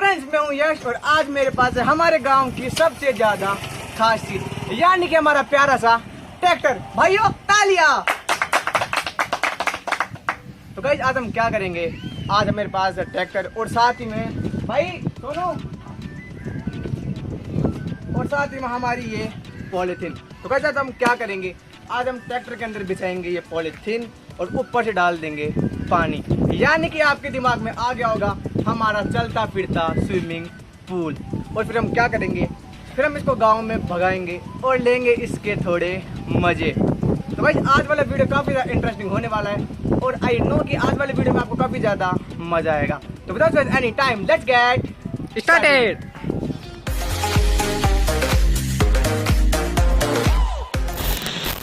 Friends, मैं हूं यश और आज मेरे पास है हमारे गांव की सबसे ज्यादा खास चीज, यानी कि हमारा प्यारा सा ट्रैक्टर। भाइयों तालियां। तो गाइस आज हम क्या करेंगे, आज मेरे पास है ट्रैक्टर और साथ ही में भाई सुनो, और साथ ही में हमारी ये पॉलीथीन। तो गाइस आज हम क्या करेंगे, आज हम ट्रैक्टर के अंदर बिछाएंगे ये पॉलीथीन और ऊपर से डाल देंगे पानी, यानी कि आपके दिमाग में आ गया होगा हमारा चलता फिरता स्विमिंग पूल। और फिर हम क्या करेंगे, फिर हम इसको गांव में भगाएंगे और लेंगे इसके थोड़े मजे। तो भाई आज वाला वीडियो काफ़ी ज़्यादा इंटरेस्टिंग होने वाला है और आई नो कि आज वाले वीडियो में आपको काफ़ी ज़्यादा मजा आएगा। तो without any time let's get started.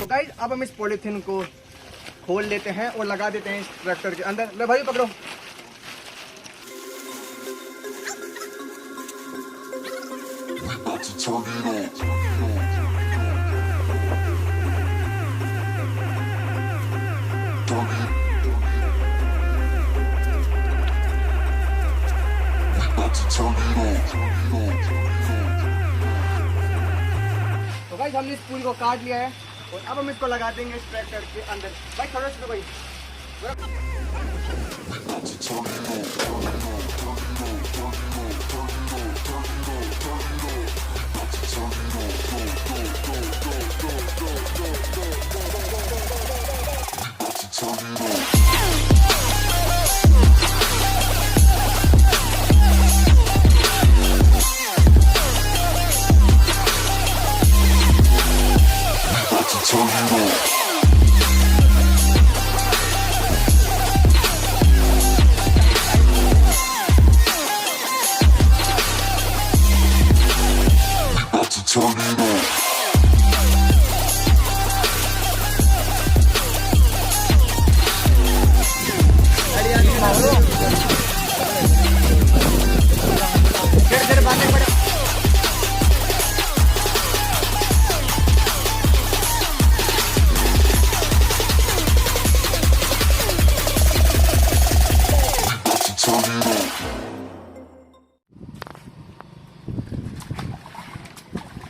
तो गाइस अब हम इस पॉलीथीन को खोल लेते हैं और लगा देते हैं इस ट्रैक्टर के अंदर। ले भाई पकड़ो। तो गाइस हमने इस पूरी को काट लिया है और अब हम इसको लगा देंगे इस ट्रैक्टर के अंदर। भाई थोड़ा सा भाई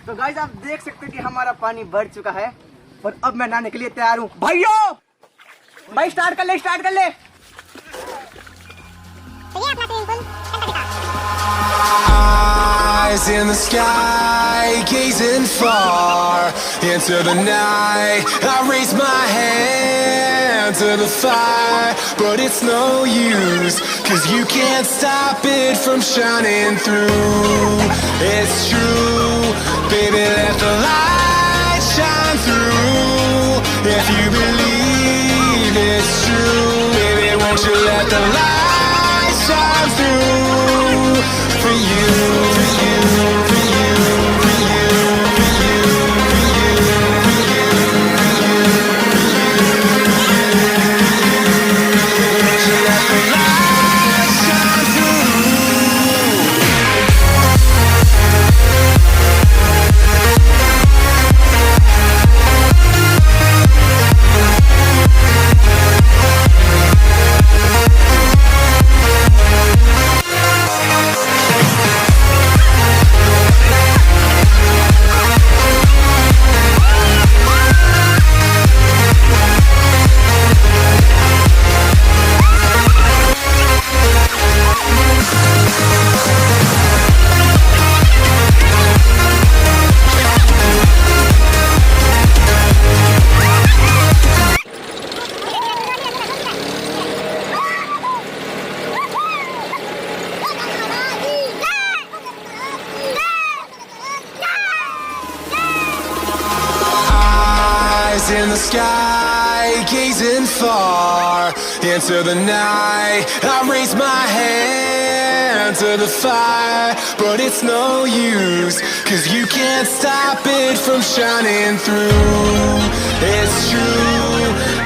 तो गाइस आप देख सकते हैं कि हमारा पानी भर चुका है और अब मैं नहाने के लिए तैयार हूँ। भाइयों भाई स्टार्ट कर ले, स्टार्ट कर ले। Eyes in the sky, gazing far into the night. I raise my hand to the fire, but it's no use, 'cause you can't stop it from shining through. It's true, baby, let the light shine through. If you believe it's true, baby, won't you let the light shine through for you, for you, for you, for you, for you, for you, for you, won't you let the light shine through. In the sky, gazing far into the night. I raise my hand to the fire, but it's no use, 'cause you can't stop it from shining through. It's true,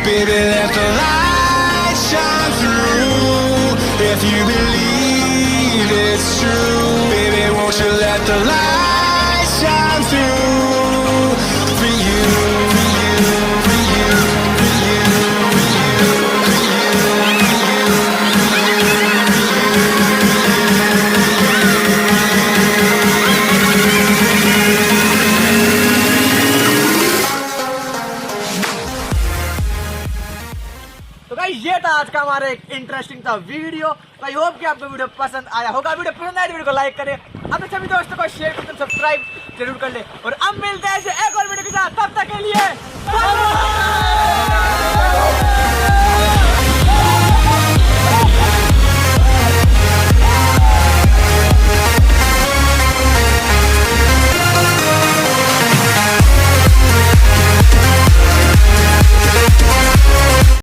baby, let the light shine through. If you believe it's true, baby, won't you let the light shine through for you. हमारा एक interesting था video. I hope कि आपको video पसंद आया होगा। Video पसंद आया तो वीडियो को लाइक करें, अपने सभी दोस्तों को शेयर करके सब्सक्राइब जरूर कर ले। और अब मिलते हैं ऐसे एक और वीडियो के साथ, तब तक के लिए